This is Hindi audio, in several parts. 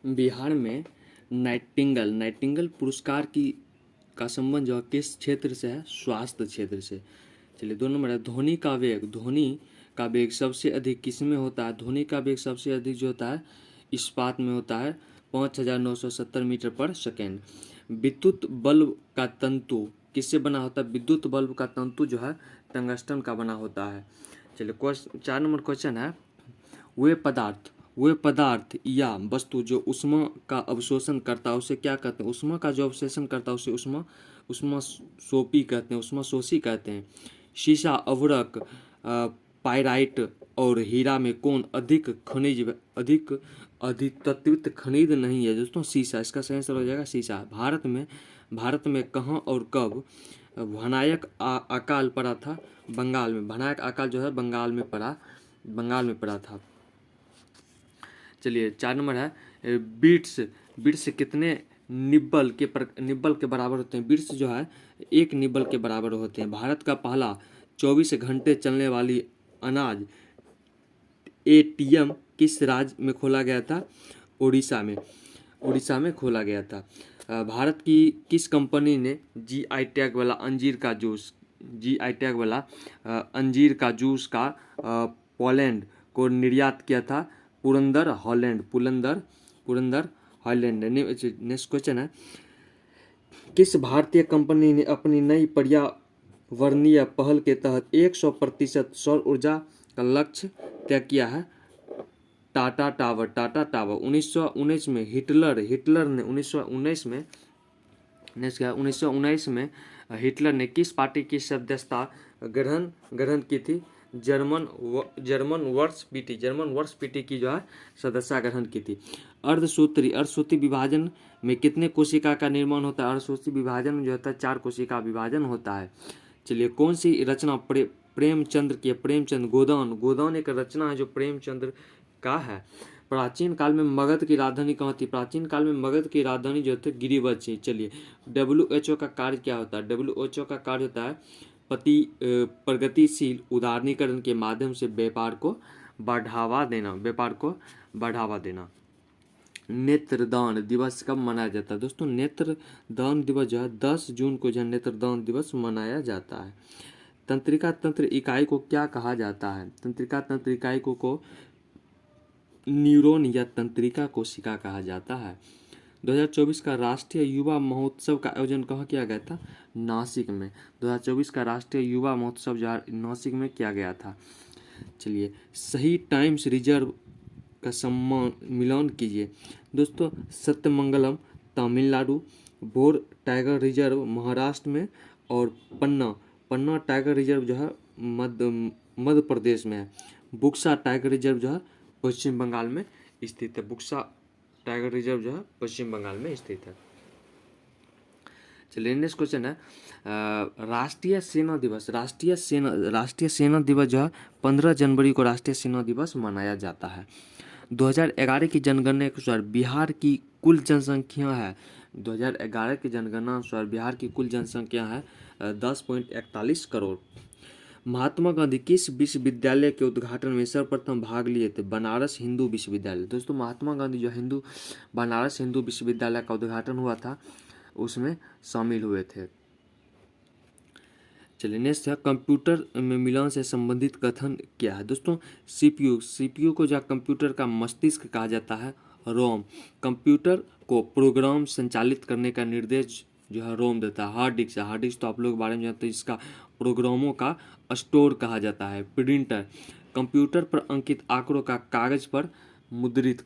बिहार में नाइटिंगल पुरस्कार की का संबंध जो है किस क्षेत्र से है? स्वास्थ्य क्षेत्र से। चलिए 2 नंबर है ध्वनि का वेग सबसे अधिक किस में होता है? ध्वनि का वेग सबसे अधिक जो होता है इस्पात में होता है 5970 मीटर पर सेकेंड। विद्युत बल्ब का तंतु किससे बना होता है? विद्युत बल्ब का तंतु जो है टंगस्टन का बना होता है। चलिए 4 नंबर क्वेश्चन है वे पदार्थ या वस्तु जो ऊष्मा का अवशोषण करता है उसे क्या कहते हैं? ऊष्मा का जो अवशोषण करता है उसे ऊष्मा सोपी कहते हैं, ऊष्मा शोषी कहते हैं। शीशा, अभ्रक, पाइराइट और हीरा में कौन अधिक अधितत्वित खनिज नहीं है? दोस्तों शीशा, इसका सही आंसर हो जाएगा शीशा। भारत में कहाँ और कब भयानक अकाल पड़ा था? बंगाल में। भयानक अकाल जो है बंगाल में पड़ा था। चलिए 4 नंबर है बिट्स कितने निब्बल के बराबर होते हैं? बिट्स जो है 1 निब्बल के बराबर होते हैं। भारत का पहला 24 घंटे चलने वाली अनाज एटीएम किस राज्य में खोला गया था? उड़ीसा में खोला गया था। भारत की किस कंपनी ने जीआई टैग वाला अंजीर का जूस का पोलैंड को निर्यात किया था? पुरंदर हॉलैंड। नेक्स्ट क्वेश्चन है किस भारतीय कंपनी ने अपनी नई पर्यावरणीय पहल के तहत 100% सौर ऊर्जा का लक्ष्य तय किया है? टाटा टावर 1919 में हिटलर ने 1919 में हिटलर ने किस पार्टी की सदस्यता ग्रहण की थी? जर्मन वर्ष पीटी की जो है सदस्यता ग्रहण की थी। अर्धसूत्री विभाजन में कितने कोशिका का निर्माण होता है? अर्धसूत्री विभाजन में जो होता है 4 कोशिका विभाजन होता है। चलिए कौन सी रचना प्रेमचंद गोदान एक रचना है जो प्रेमचंद्र का है। प्राचीन काल में मगध की राजधानी कहाँ थी? प्राचीन काल में मगध की राजधानी जो थी गिरिवध थी। चलिए WHO का कार्य क्या होता है? WHO का कार्य होता है प्रगतिशील उदारीकरण के माध्यम से व्यापार को बढ़ावा देना। नेत्रदान दिवस कब मनाया जाता है? दोस्तों नेत्रदान दिवस जो है 10 जून को जो है नेत्रदान दिवस मनाया जाता है। तंत्रिका तंत्र इकाई को क्या कहा जाता है? तंत्रिका तंत्र इकाई को न्यूरॉन या तंत्रिका कोशिका कहा जाता है। 2024 का राष्ट्रीय युवा महोत्सव का आयोजन कहाँ किया गया था? नासिक में। 2024 का राष्ट्रीय युवा महोत्सव नासिक में किया गया था। चलिए सही टाइम्स रिजर्व का मिलान कीजिए। दोस्तों सत्यमंगलम तमिलनाडु, भोर टाइगर रिजर्व महाराष्ट्र में और पन्ना टाइगर रिजर्व जो है मध्य प्रदेश में है। बुक्सा टाइगर रिजर्व जो है पश्चिम बंगाल में स्थित है। बुक्सा टाइगर रिजर्व जो है पश्चिम बंगाल में स्थित है। चलिए नेक्स्ट क्वेश्चन है राष्ट्रीय सेना दिवस जो है 15 जनवरी को राष्ट्रीय सेना दिवस मनाया जाता है। 2011 की जनगणना के अनुसार बिहार की कुल जनसंख्या है 10.41 करोड़। महात्मा गांधी किस विश्वविद्यालय के उद्घाटन में सर्वप्रथम भाग लिए थे? बनारस हिंदू विश्वविद्यालय। दोस्तों महात्मा गांधी जो बनारस हिंदू विश्वविद्यालय का उद्घाटन हुआ था उसमें शामिल हुए थे। चलिए नेक्स्ट है कंप्यूटर में मिलान से संबंधित कथन क्या है? दोस्तों सीपीयू को जो कंप्यूटर का मस्तिष्क कहा जाता है। रोम कंप्यूटर को प्रोग्राम संचालित करने का निर्देश जो है रोम देता है। हार्ड डिस्क तो आप लोग बारे में जानते हैं, इसका प्रोग्रामों का स्टोर कहा जाता है। प्रिंटर कंप्यूटर पर अंकित आंकड़ों का कागज पर मुद्रित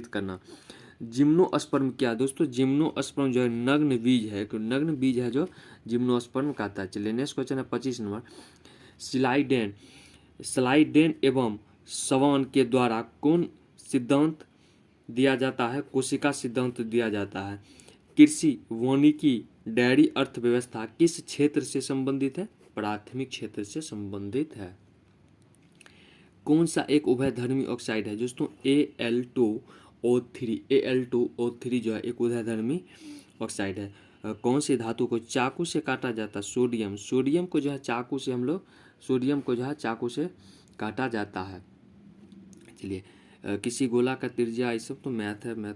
करना। जिम्नोस्पर्म क्या है? दोस्तों जिम्नोस्पर्म जो है नग्न बीज है जो जिम्नोस्पर्म कहता है। चलिए नेक्स्ट क्वेश्चन है 25 नंबर स्लाइडेन एवं सवान के द्वारा कौन सिद्धांत दिया जाता है? कोशिका सिद्धांत दिया जाता है। कृषि वानिकी डेयरी अर्थव्यवस्था किस क्षेत्र से संबंधित है? प्राथमिक क्षेत्र से संबंधित है। कौन सा एक उभयधर्मी ऑक्साइड है? दोस्तों Al2O3 जो है एक उभयधर्मी ऑक्साइड है। कौन सी धातु को चाकू से काटा जाता है? सोडियम को जो है चाकू से काटा जाता है। चलिए किसी गोला का त्रिज्या, ये सब तो मैथ है, मैथ।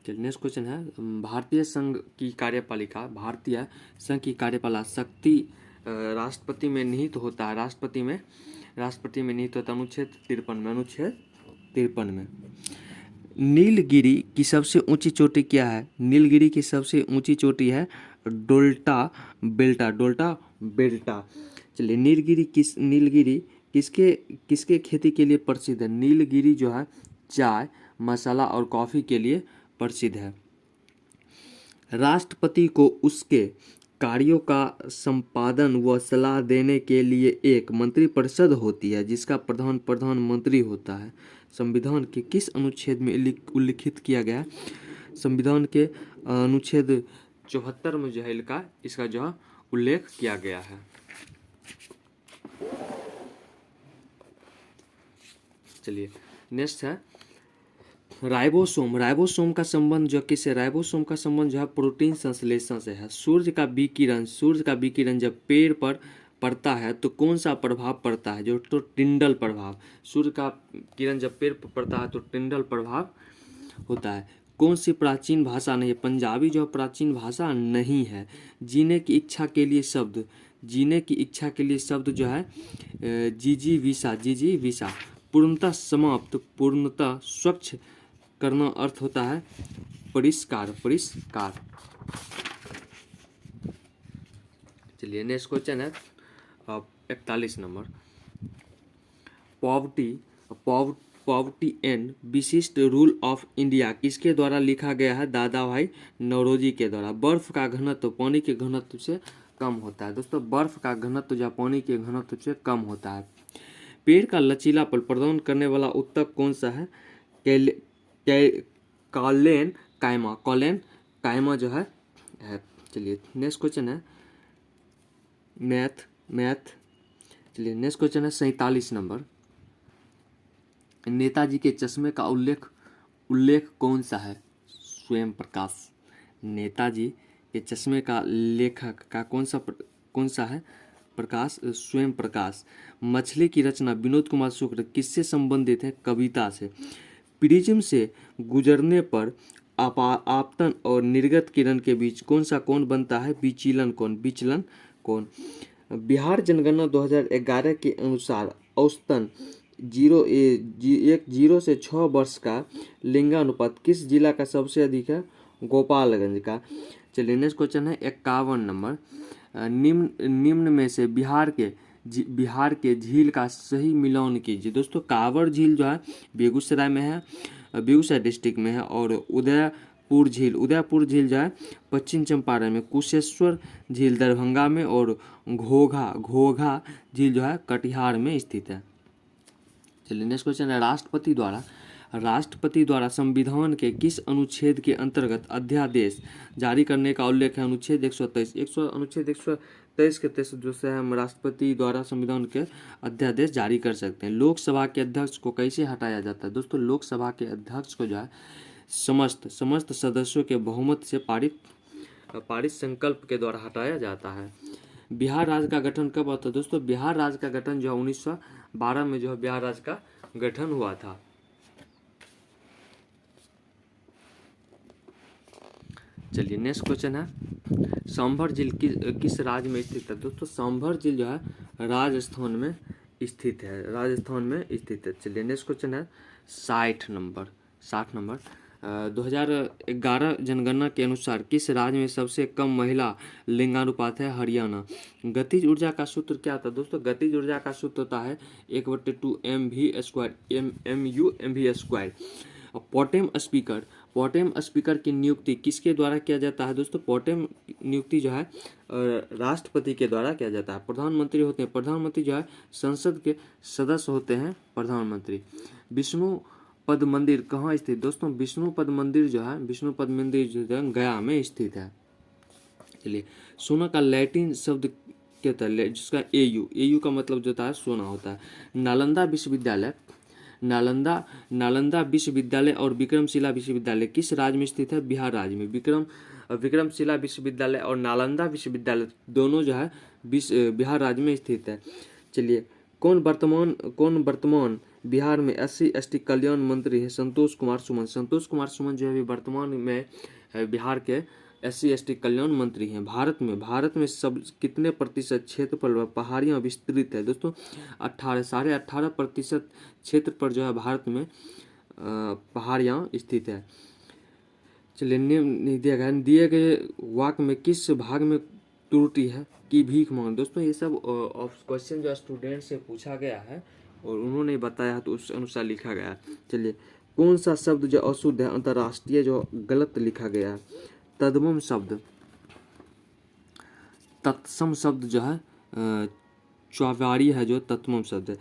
चलिए नेक्स्ट क्वेश्चन है, भारतीय संघ की कार्यपालिका, भारतीय संघ की कार्यपालिका शक्ति राष्ट्रपति में निहित होता है, राष्ट्रपति में निहित होता है अनुच्छेद 53 में, अनुच्छेद 53 में। नीलगिरी की सबसे ऊंची चोटी क्या है? नीलगिरी की सबसे ऊंची चोटी है डोल्टा बेल्टा, डोल्टा बेल्टा। चलिए नीलगिरी किसके किसके खेती के लिए प्रसिद्ध है? नीलगिरी जो है चाय, मसाला और कॉफ़ी के लिए प्रसिद्ध है। राष्ट्रपति को उसके कार्यों का संपादन व सलाह देने के लिए एक मंत्रिपरिषद होती है जिसका प्रधान प्रधानमंत्री होता है। संविधान के किस अनुच्छेद में उल्लिखित किया गया? संविधान के अनुच्छेद 74 में जो है इसका जो है उल्लेख किया गया है। चलिए नेक्स्ट है राइबोसोम। राइबोसोम का संबंध जो किससे? राइबोसोम का संबंध जो है प्रोटीन संश्लेषण से है। सूर्य का विकिरण जब पेड़ पर पड़ता है तो कौन सा प्रभाव पड़ता है? जो तो टिंडल प्रभाव। सूर्य का किरण जब पेड़ पर पड़ता है तो टिंडल प्रभाव होता है। कौन सी प्राचीन भाषा नहीं है? पंजाबी जो प्राचीन भाषा नहीं है। जीने की इच्छा के लिए शब्द, जीने की इच्छा के लिए शब्द जो है जिजीविषा। पूर्णतः समाप्त, पूर्णतः स्वच्छ करना अर्थ होता है परिष्कार। चलिए नेक्स्ट क्वेश्चन है 41 नंबर, पॉवर्टी एंड विशिष्ट रूल ऑफ इंडिया किसके द्वारा लिखा गया है? दादा भाई नौरोजी के द्वारा। बर्फ का घनत्व पानी के घनत्व से कम होता है। दोस्तों बर्फ का घनत्व जो पानी के घनत्व से कम होता है। पेड़ का लचीलापन प्रदान करने वाला उत्तक कौन सा है? कॉलेन कायमा जो है। चलिए नेक्स्ट क्वेश्चन है मैथ। चलिए नेक्स्ट क्वेश्चन है 47 नंबर, नेताजी के चश्मे का उल्लेख कौन सा है? स्वयं प्रकाश। नेताजी के चश्मे का लेखक का कौन सा है? प्रकाश, स्वयं प्रकाश। मछली की रचना विनोद कुमार शुक्ल किससे संबंधित है? कविता से। प्रिज्म से गुजरने पर आपतन और निर्गत किरण के बीच कौन सा कोण बनता है? विचलन कोण। बिहार जनगणना 2011 के अनुसार औसतन 0 से 6 वर्ष का लिंगानुपात किस जिला का सबसे अधिक है? गोपालगंज का। चलिए नेक्स्ट क्वेश्चन है 51 नंबर, निम्न में से बिहार के झील का सही मिलान कीजिए। दोस्तों कांवर झील जो है बेगूसराय में है, बेगूसराय डिस्ट्रिक्ट में है, और उदयपुर झील जो है पश्चिम चंपारण में, कुशेश्वर झील दरभंगा में, और घोघा झील जो है कटिहार में स्थित है। चलिए नेक्स्ट क्वेश्चन है राष्ट्रपति द्वारा संविधान के किस अनुच्छेद के अंतर्गत अध्यादेश जारी करने का उल्लेख है? अनुच्छेद 123। अनुच्छेद 123 के तहत जो है हम राष्ट्रपति द्वारा संविधान के अध्यादेश जारी कर सकते हैं। लोकसभा के अध्यक्ष को कैसे हटाया जाता है? दोस्तों लोकसभा के अध्यक्ष को जो है समस्त सदस्यों के बहुमत से पारित संकल्प के द्वारा हटाया जाता है। बिहार राज्य का गठन कब हुआ था? दोस्तों बिहार राज्य का गठन जो है 1912 में जो है बिहार राज्य का गठन हुआ था। चलिए नेक्स्ट क्वेश्चन है सांभर झील किस राज्य में स्थित है? दोस्तों सांभर झील जो है राजस्थान में स्थित है। चलिए नेक्स्ट क्वेश्चन है 60 नंबर 2011 जनगणना के अनुसार किस राज्य में सबसे कम महिला लिंगानुपात है? हरियाणा। गतिज ऊर्जा का सूत्र क्या था? दोस्तों गतिज ऊर्जा का सूत्र होता है 1/2 mv²। पोटेम स्पीकर की नियुक्ति किसके द्वारा किया जाता है? दोस्तों पोटेम नियुक्ति जो है राष्ट्रपति के द्वारा किया जाता है। प्रधानमंत्री होते हैं, प्रधानमंत्री जो है संसद के सदस्य होते हैं प्रधानमंत्री। विष्णु पद मंदिर कहाँ स्थित? दोस्तों विष्णु पद मंदिर जो है गया में स्थित है। चलिए सोना का लैटिन शब्द क्या होता है? जिसका एयू का मतलब जो होता है सोना होता है। नालंदा विश्वविद्यालय और विक्रमशिला विश्वविद्यालय किस राज्य में स्थित है? बिहार राज्य में। विक्रमशिला विश्वविद्यालय और नालंदा विश्वविद्यालय दोनों जो है बिहार राज्य में स्थित है। चलिए कौन वर्तमान बिहार में SC/ST कल्याण मंत्री है? संतोष कुमार सुमन। संतोष कुमार सुमन जो है अभी वर्तमान में बिहार के SC/ST कल्याण मंत्री हैं। भारत में सब कितने प्रतिशत क्षेत्रफल पर पहाड़ियाँ विस्तृत है? दोस्तों 18.5% क्षेत्र पर जो है भारत में पहाड़ियाँ स्थित है। चलिए नहीं दिया गया, दिए गए वाक्य में किस भाग में त्रुटि है कि भीख मांग। दोस्तों ये सब क्वेश्चन जो स्टूडेंट से पूछा गया है और उन्होंने बताया है तो उस अनुसार लिखा गया है। चलिए कौन सा शब्द जो अशुद्ध है अंतर्राष्ट्रीय जो गलत लिखा गया है? तद्भव शब्द, तत्सम शब्द जो है चौवारी है जो तत्सम शब्द है।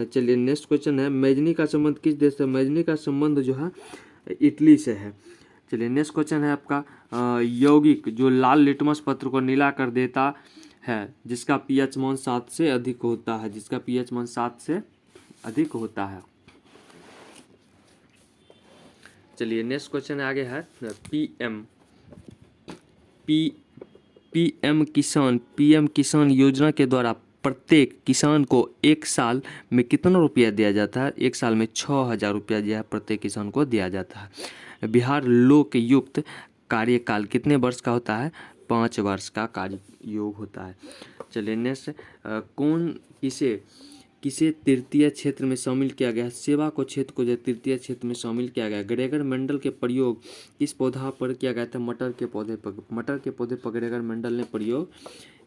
चलिए नेक्स्ट क्वेश्चन है, मैजनी का संबंध किस देश से? मैजनी का संबंध जो है इटली से है। चलिए नेक्स्ट क्वेश्चन है आपका, यौगिक जो लाल लिटमस पत्र को नीला कर देता है जिसका pH मान 7 से अधिक होता है? जिसका pH मान 7 से अधिक होता है। चलिए नेक्स्ट क्वेश्चन आगे है, पीएम किसान योजना के द्वारा प्रत्येक किसान को एक साल में कितना रुपया दिया जाता है? एक साल में 6,000 रुपया जो है प्रत्येक किसान को दिया जाता है। बिहार लोक युक्त कार्यकाल कितने वर्ष का होता है? 5 वर्ष का कार्य योग होता है। चलिए नेक्स्ट, कौन किसे तृतीय क्षेत्र में शामिल किया गया है? सेवा को क्षेत्र को जो तृतीय क्षेत्र में शामिल किया गया है। ग्रेगर मेंडल के प्रयोग किस पौधा पर किया गया था? मटर के पौधे पर ग्रेगर मेंडल ने प्रयोग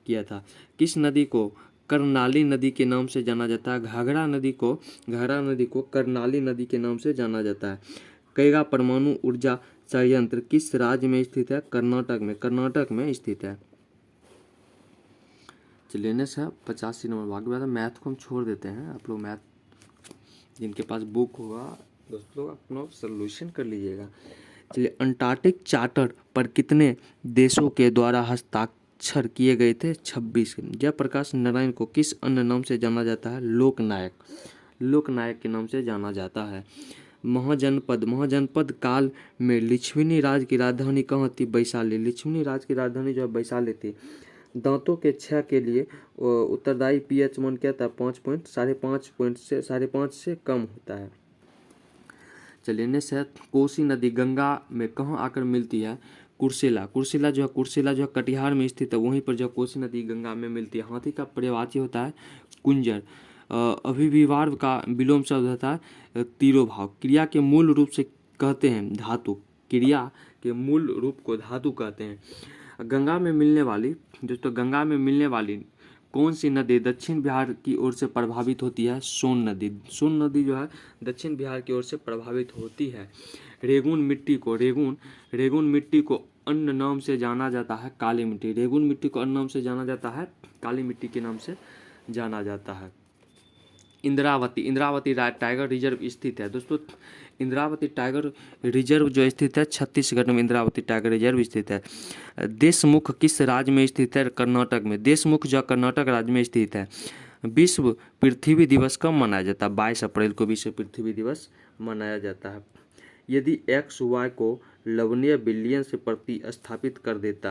किया था। किस नदी को कर्नाली नदी के नाम से जाना जाता है? घाघरा नदी को कर्नाली नदी के नाम से जाना जाता है। कैगा परमाणु ऊर्जा संयंत्र किस राज्य में स्थित है? कर्नाटक में स्थित है। चलिए नेक्स्ट है 85 नंबर भाग में। मैथ को हम छोड़ देते हैं, आप लोग मैथ जिनके पास बुक होगा दोस्तों अपना सोल्यूशन कर लीजिएगा। चलिए अंटार्कटिक चार्टर पर कितने देशों के द्वारा हस्ताक्षर किए गए थे? 26। जयप्रकाश नारायण को किस अन्य नाम से जाना जाता है? लोकनायक के नाम से जाना जाता है। महाजनपद काल में लिच्छविनी राज की राजधानी कहाँ थी? वैशाली। लिच्छविनी राज की राजधानी जो है वैशाली थी। दांतों के क्षय के लिए उत्तरदायी pH मान क्या था? 5.5 से कम होता है। चलिए नेक्स्ट है, कोसी नदी गंगा में कहाँ आकर मिलती है? कुर्सेला जो है कटिहार में स्थित है, वहीं पर जो कोसी नदी गंगा में मिलती है। हाथी का पर्यायवाची होता है कुंजर। अभिविवार का विलोम शब्द होता है तिरोभाव। क्रिया के मूल रूप से कहते हैं धातु। क्रिया के मूल रूप को धातु कहते हैं। गंगा में मिलने वाली कौन सी नदी दक्षिण बिहार की ओर से प्रभावित होती है? सोन नदी जो है दक्षिण बिहार की ओर से प्रभावित होती है। रेगुन मिट्टी को अन्य नाम से जाना जाता है काली मिट्टी। रेगुन मिट्टी को अन्य नाम से जाना जाता है काली मिट्टी के नाम से जाना जाता है। इंद्रावती टाइगर रिजर्व स्थित है। दोस्तों इंद्रावती टाइगर रिजर्व जो स्थित है छत्तीसगढ़ में इंद्रावती टाइगर रिजर्व स्थित है। देशमुख किस राज्य में स्थित है? कर्नाटक में। देशमुख जो कर्नाटक राज्य में स्थित है। विश्व पृथ्वी दिवस कब मनाया जाता है? 22 अप्रैल को विश्व पृथ्वी दिवस मनाया जाता है। यदि x y को लवणीय विलयन से प्रतिस्थापित कर देता